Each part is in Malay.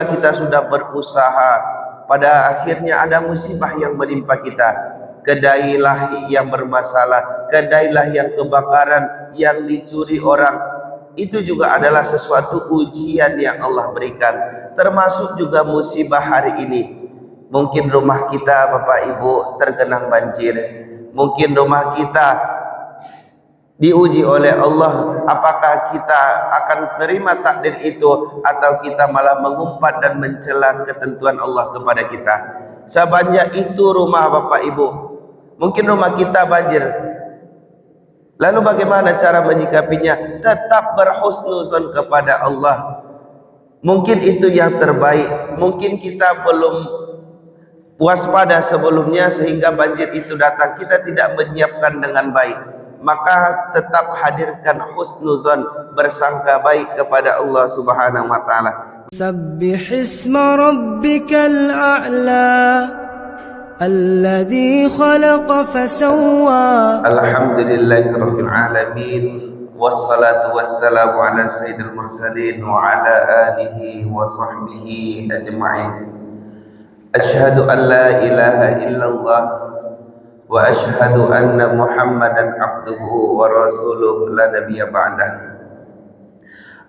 kita sudah berusaha, pada akhirnya ada musibah yang menimpa kita. Kedailah yang bermasalah, kedailah yang kebakaran, yang dicuri orang. Itu juga adalah sesuatu ujian yang Allah berikan. Termasuk juga musibah hari ini. Mungkin rumah kita Bapak Ibu tergenang banjir. Mungkin rumah kita diuji oleh Allah, apakah kita akan terima takdir itu atau kita malah mengumpat dan mencela ketentuan Allah kepada kita. Sebanyak itu rumah Bapak Ibu, mungkin rumah kita banjir. Lalu bagaimana cara menyikapinya? Tetap berhusnuzon kepada Allah. Mungkin itu yang terbaik. Mungkin kita belum waspada sebelumnya sehingga banjir itu datang, kita tidak menyiapkan dengan baik. Maka tetap hadirkan husnuzon, bersangka baik kepada Allah Subhanahu wa taala. Sabbihisma rabbikal a'la alladzi khalaqa fasawwa. Alhamdulillahirabbil alamin, wassalatu wassalamu ala sayyidil mursalin wa ala alihi wa sahbihi ajma'in. Asyhadu an la ilaha illallah wa asyhadu anna Muhammadan abduhu wa rasuluhu la nabiyya ba'dah.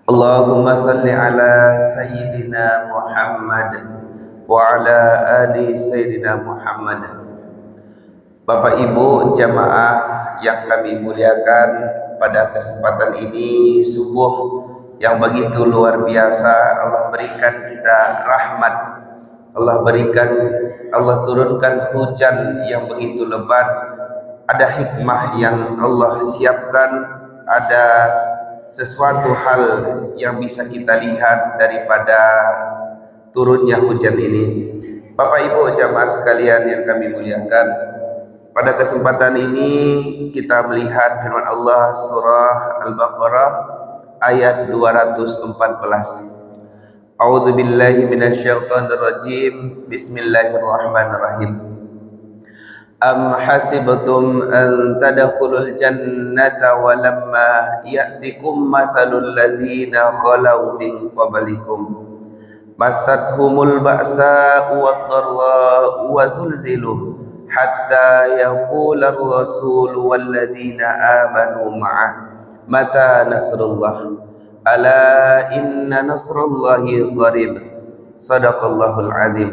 Allahumma salli ala sayyidina Muhammad wa ala ali sayyidina Muhammad. Bapak Ibu jamaah yang kami muliakan, pada kesempatan ini subuh yang begitu luar biasa, Allah berikan kita rahmat, Allah turunkan hujan yang begitu lebat. Ada hikmah yang Allah siapkan, ada sesuatu hal yang bisa kita lihat daripada turunnya hujan ini. Bapak Ibu jamaah sekalian yang kami muliakan, pada kesempatan ini kita melihat firman Allah surah Al-Baqarah ayat 214. A'udzu billahi minasyaitonir rajim. Bismillahirrahmanirrahim. Am hasibtum an tadkhulul jannata wa lamma ya'tikum mathalul ladzina khalau min qablikum massathumul ba'sa'u wad-dharra'u wa zulzilu hatta yaqula ar-rasulu wal ladzina amanu ma'ah mata nasrullah ala inna nasrallahi qarib. Sadaqallahul azim.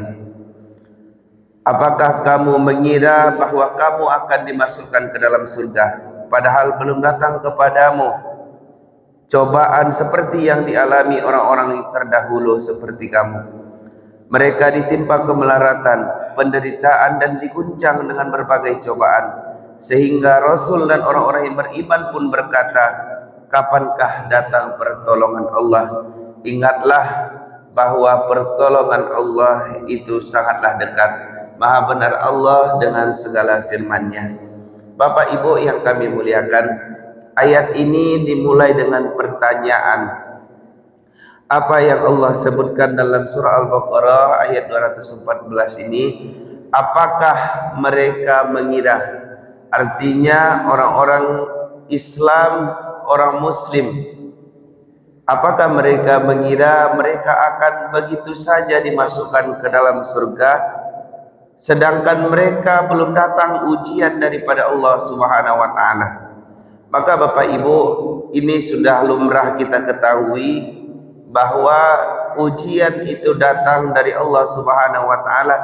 Apakah kamu mengira bahwa kamu akan dimasukkan ke dalam surga, padahal belum datang kepadamu cobaan seperti yang dialami orang-orang yang terdahulu seperti kamu? Mereka ditimpa kemelaratan, penderitaan dan diguncang dengan berbagai cobaan, sehingga Rasul dan orang-orang yang beriman pun berkata, kapankah datang pertolongan Allah? Ingatlah bahwa pertolongan Allah itu sangatlah dekat. Maha benar Allah dengan segala firman-Nya. Bapak Ibu yang kami muliakan, ayat ini dimulai dengan pertanyaan. Apa yang Allah sebutkan dalam surah Al-Baqarah ayat 214 ini? Apakah mereka mengira? Artinya orang-orang Islam, orang Muslim, apakah mereka mengira mereka akan begitu saja dimasukkan ke dalam surga, sedangkan mereka belum datang ujian daripada Allah Subhanahu wa taala? Maka Bapak Ibu, ini sudah lumrah kita ketahui bahwa ujian itu datang dari Allah Subhanahu wa taala,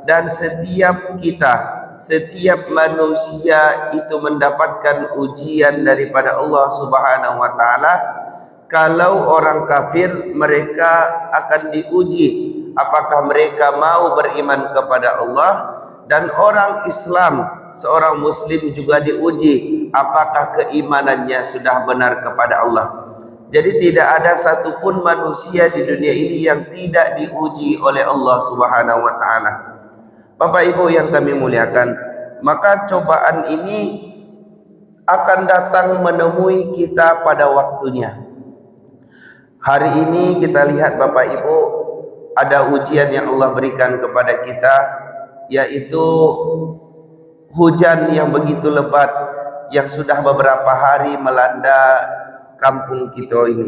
dan setiap kita, setiap manusia itu mendapatkan ujian daripada Allah Subhanahu wa taala. Kalau orang kafir, mereka akan diuji apakah mereka mau beriman kepada Allah, dan orang Islam, seorang muslim juga diuji apakah keimanannya sudah benar kepada Allah. Jadi tidak ada satupun manusia di dunia ini yang tidak diuji oleh Allah Subhanahu wa taala. Bapak Ibu yang kami muliakan, maka cobaan ini akan datang menemui kita pada waktunya. Hari ini kita lihat Bapak Ibu, ada ujian yang Allah berikan kepada kita, yaitu hujan yang begitu lebat yang sudah beberapa hari melanda kampung kita ini.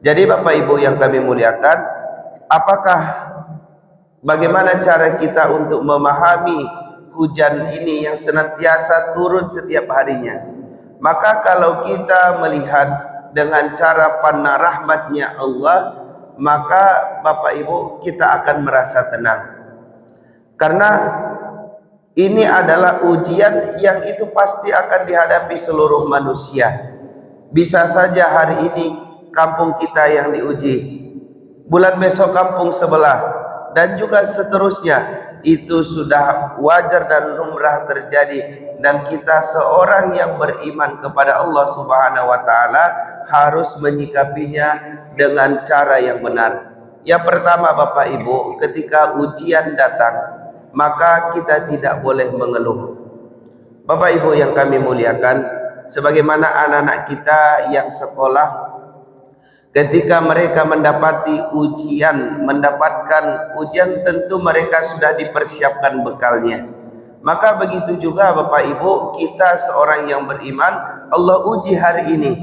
Jadi Bapak Ibu yang kami muliakan, apakah bagaimana cara kita untuk memahami hujan ini yang senantiasa turun setiap harinya? Maka kalau kita melihat dengan cara pandang rahmatnya Allah, maka Bapak Ibu kita akan merasa tenang. Karena ini adalah ujian yang itu pasti akan dihadapi seluruh manusia. Bisa saja hari ini kampung kita yang diuji, bulan besok kampung sebelah, dan juga seterusnya. Itu sudah wajar dan lumrah terjadi, dan kita seorang yang beriman kepada Allah Subhanahu wa taala harus menyikapinya dengan cara yang benar. Yang pertama Bapak Ibu, ketika ujian datang, maka kita tidak boleh mengeluh. Bapak Ibu yang kami muliakan, sebagaimana anak-anak kita yang sekolah, ketika mereka mendapatkan ujian, tentu mereka sudah dipersiapkan bekalnya. Maka begitu juga Bapak Ibu, kita seorang yang beriman, Allah uji hari ini.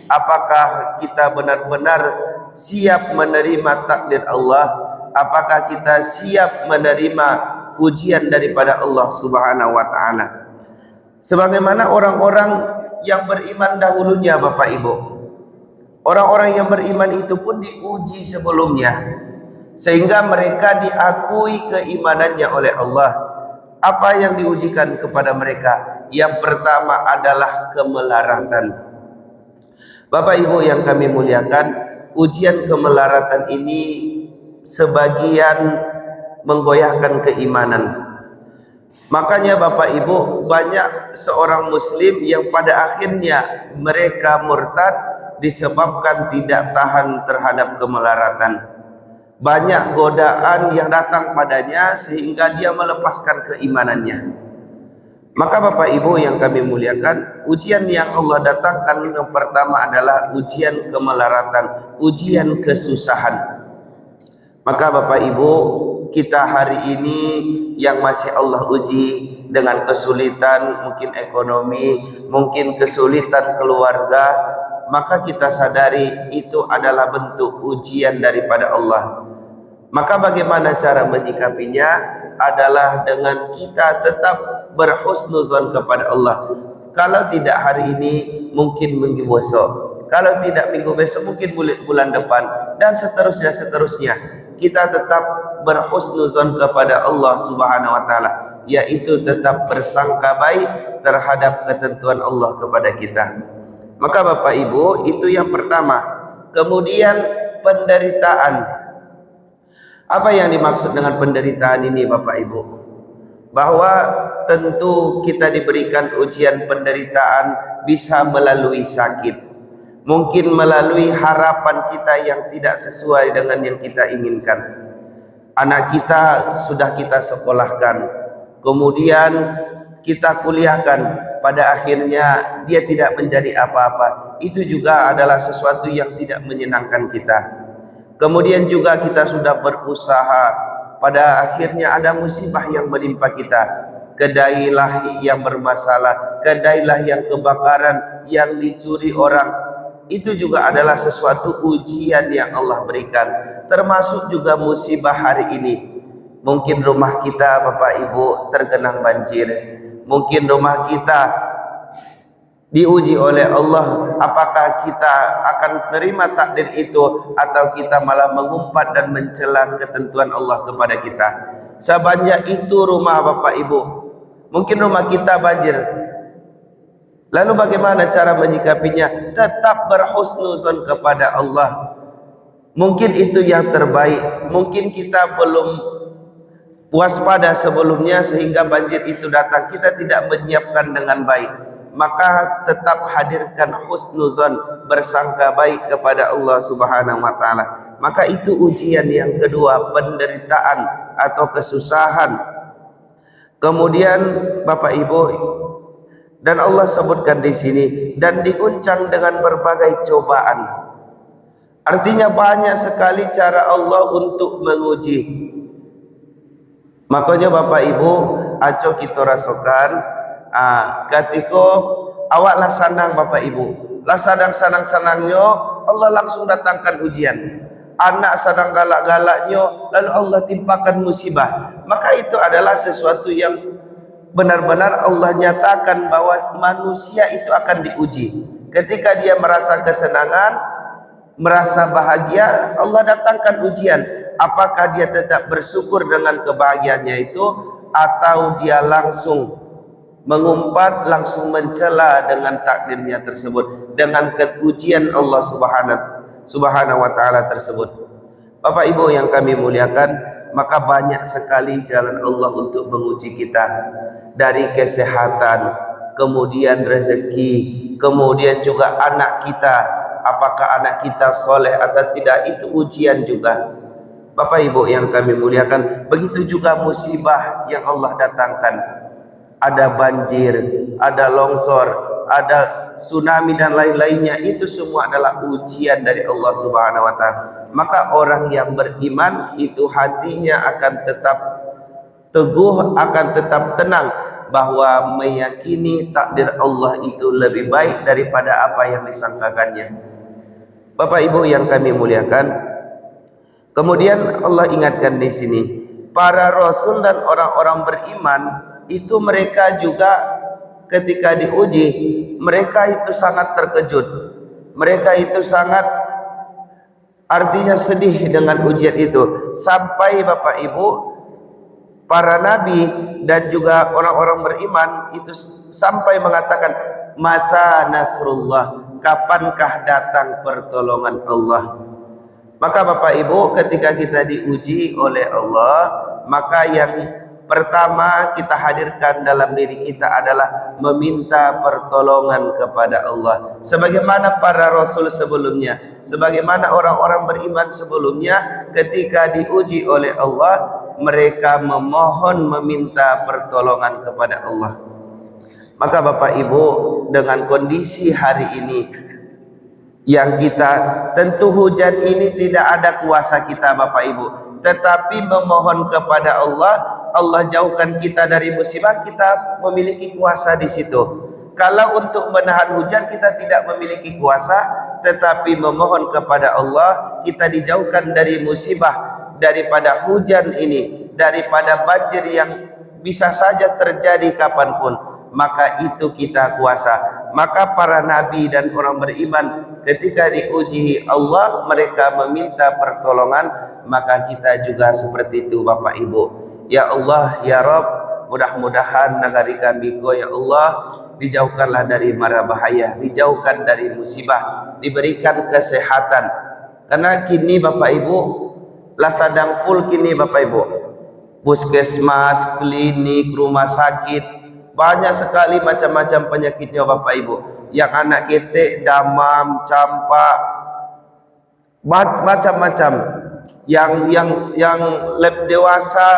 Apakah kita benar-benar siap menerima takdir Allah? Apakah kita siap menerima ujian daripada Allah Subhanahu wa taala? Sebagaimana orang-orang yang beriman dahulunya Bapak Ibu. Orang-orang yang beriman itu pun diuji sebelumnya, sehingga mereka diakui keimanannya oleh Allah. Apa yang diujikan kepada mereka? Yang pertama adalah kemelaratan. Bapak Ibu yang kami muliakan, ujian kemelaratan ini sebagian menggoyahkan keimanan. Makanya Bapak Ibu, banyak seorang muslim yang pada akhirnya mereka murtad disebabkan tidak tahan terhadap kemelaratan. Banyak godaan yang datang padanya sehingga dia melepaskan keimanannya. Maka Bapak Ibu yang kami muliakan, ujian yang Allah datangkan yang pertama adalah ujian kemelaratan, ujian kesusahan. Maka Bapak Ibu, kita hari ini yang masih Allah uji dengan kesulitan, mungkin ekonomi, mungkin kesulitan keluarga, maka kita sadari itu adalah bentuk ujian daripada Allah. Maka bagaimana cara menyikapinya? Adalah dengan kita tetap berhusnuzon kepada Allah. Kalau tidak hari ini, mungkin minggu besok. Kalau tidak minggu besok, mungkin bulan depan, dan seterusnya. Kita tetap berhusnuzon kepada Allah Subhanahu wa taala, yaitu tetap bersangka baik terhadap ketentuan Allah kepada kita. Maka Bapak Ibu, itu yang pertama. Kemudian penderitaan. Apa yang dimaksud dengan penderitaan ini Bapak Ibu? Bahwa tentu kita diberikan ujian penderitaan bisa melalui sakit, mungkin melalui harapan kita yang tidak sesuai dengan yang kita inginkan. Anak kita sudah kita sekolahkan, kemudian kita kuliahkan, pada akhirnya dia tidak menjadi apa-apa. Itu juga adalah sesuatu yang tidak menyenangkan kita. Kemudian juga kita sudah berusaha, pada akhirnya ada musibah yang menimpa kita. Kedailah yang bermasalah, kedailah yang kebakaran, yang dicuri orang. Itu juga adalah sesuatu ujian yang Allah berikan. Termasuk juga musibah hari ini. Mungkin rumah kita Bapak Ibu tergenang banjir. Mungkin rumah kita diuji oleh Allah, apakah kita akan terima takdir itu atau kita malah mengumpat dan mencela ketentuan Allah kepada kita. Sebanyak itu rumah Bapak Ibu, mungkin rumah kita banjir. Lalu bagaimana cara menyikapinya? Tetap berhusnuzon kepada Allah. Mungkin itu yang terbaik. Mungkin kita belum waspada sebelumnya sehingga banjir itu datang, kita tidak menyiapkan dengan baik. Maka tetap hadirkan husnuzon, bersangka baik kepada Allah Subhanahu wa taala. Maka itu ujian yang kedua, penderitaan atau kesusahan. Kemudian Bapak Ibu, dan Allah sebutkan di sini, dan diguncang dengan berbagai cobaan. Artinya banyak sekali cara Allah untuk menguji. Makanya Bapak Ibu, aco kita rasakan, ketika awak lah sanang Bapak Ibu, lah sanang-sanangnya Allah langsung datangkan ujian. anak sedang galak-galaknya lalu Allah timpakan musibah, maka itu adalah sesuatu yang benar-benar Allah nyatakan bahwa manusia itu akan diuji. Ketika dia merasa kesenangan, merasa bahagia, Allah datangkan ujian. Apakah dia tetap bersyukur dengan kebahagiaannya itu, atau dia langsung mengumpat, langsung mencela dengan takdirnya tersebut, dengan ujian Allah subhanahu wa ta'ala tersebut. Bapak Ibu yang kami muliakan, maka banyak sekali jalan Allah untuk menguji kita. Dari kesehatan, kemudian rezeki, kemudian juga anak kita, apakah anak kita soleh atau tidak, itu ujian juga. Bapak Ibu yang kami muliakan, begitu juga musibah yang Allah datangkan. Ada banjir, ada longsor, ada tsunami dan lain-lainnya, itu semua adalah ujian dari Allah subhanahu wa ta'ala. Maka orang yang beriman itu hatinya akan tetap teguh, akan tetap tenang, bahwa meyakini takdir Allah itu lebih baik daripada apa yang disangkakannya. Bapak Ibu yang kami muliakan, kemudian Allah ingatkan di sini, para rasul dan orang-orang beriman itu mereka juga ketika diuji, mereka itu sangat terkejut, mereka itu sangat, artinya sedih dengan ujian itu, sampai Bapak Ibu para nabi dan juga orang-orang beriman itu sampai mengatakan, mata nasrullah, kapankah datang pertolongan Allah. Maka Bapak Ibu, ketika kita diuji oleh Allah, maka yang pertama kita hadirkan dalam diri kita adalah meminta pertolongan kepada Allah, sebagaimana para rasul sebelumnya, sebagaimana orang-orang beriman sebelumnya, ketika diuji oleh Allah mereka memohon, meminta pertolongan kepada Allah. Maka Bapak Ibu, dengan kondisi hari ini yang kita, tentu hujan ini tidak ada kuasa kita Bapak Ibu, tetapi memohon kepada Allah, Allah jauhkan kita dari musibah, kita memiliki kuasa di situ. Kalau untuk menahan hujan kita tidak memiliki kuasa, tetapi memohon kepada Allah, kita dijauhkan dari musibah, daripada hujan ini, daripada banjir yang bisa saja terjadi kapanpun, maka itu kita kuasa. Maka para nabi dan orang beriman ketika diuji Allah, mereka meminta pertolongan, maka kita juga seperti itu Bapak Ibu. Ya Allah, ya Rabb, mudah-mudahan negari kami ya Allah dijauhkanlah dari mara bahaya, dijauhkan dari musibah, diberikan kesehatan. Karena kini Bapak Ibu lah sedang full kini Bapak Ibu, puskesmas, klinik, rumah sakit, banyak sekali macam-macam penyakitnya Bapak Ibu. Yang anak ketek, damam, campak, macam-macam. Yang lab dewasa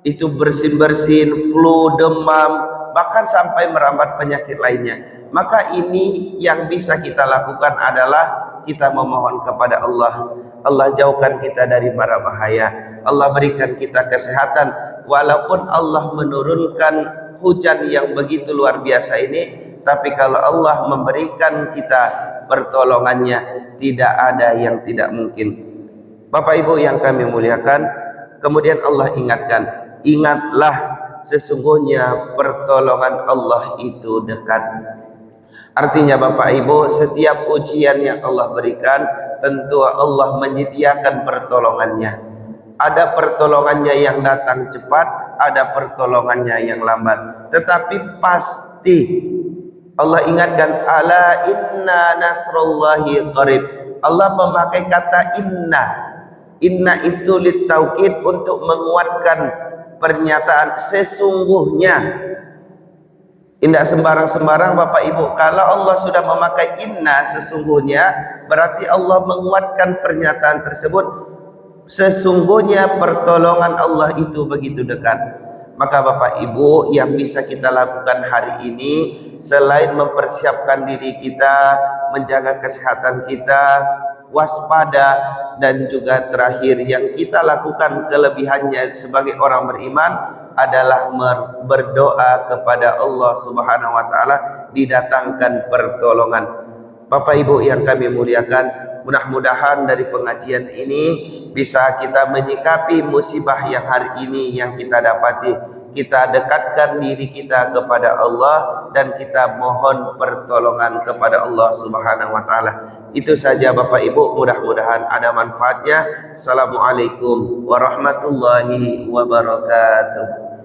itu bersin-bersin, flu, demam, bahkan sampai merambat penyakit lainnya. Maka ini yang bisa kita lakukan adalah kita memohon kepada Allah. Allah jauhkan kita dari mara bahaya, Allah berikan kita kesehatan. Walaupun Allah menurunkan hujan yang begitu luar biasa ini, tapi kalau Allah memberikan kita pertolongannya, tidak ada yang tidak mungkin. Bapak Ibu yang kami muliakan, kemudian Allah ingatkan, ingatlah sesungguhnya pertolongan Allah itu dekat. Artinya Bapak Ibu, setiap ujian yang Allah berikan, tentu Allah menyediakan pertolongannya. Ada pertolongannya yang datang cepat, ada pertolongannya yang lambat, tetapi pasti Allah ingatkan, ala inna nasrullahi qarib. Allah memakai kata inna. Inna itu litaukid, untuk menguatkan pernyataan sesungguhnya. Tidak sembarang-sembarang Bapak Ibu. Kalau Allah sudah memakai inna sesungguhnya, berarti Allah menguatkan pernyataan tersebut. Sesungguhnya pertolongan Allah itu begitu dekat. Maka Bapak Ibu, yang bisa kita lakukan hari ini, selain mempersiapkan diri kita, menjaga kesehatan kita, waspada, dan juga terakhir yang kita lakukan kelebihannya sebagai orang beriman adalah berdoa kepada Allah Subhanahu wa taala, didatangkan pertolongan. Bapak Ibu yang kami muliakan, Mudah-mudahan dari pengajian ini bisa kita menyikapi musibah yang hari ini yang kita dapati. Kita dekatkan diri kita kepada Allah dan kita mohon pertolongan kepada Allah Subhanahu wa taala. Itu saja Bapak Ibu, mudah-mudahan ada manfaatnya. Assalamualaikum warahmatullahi wabarakatuh.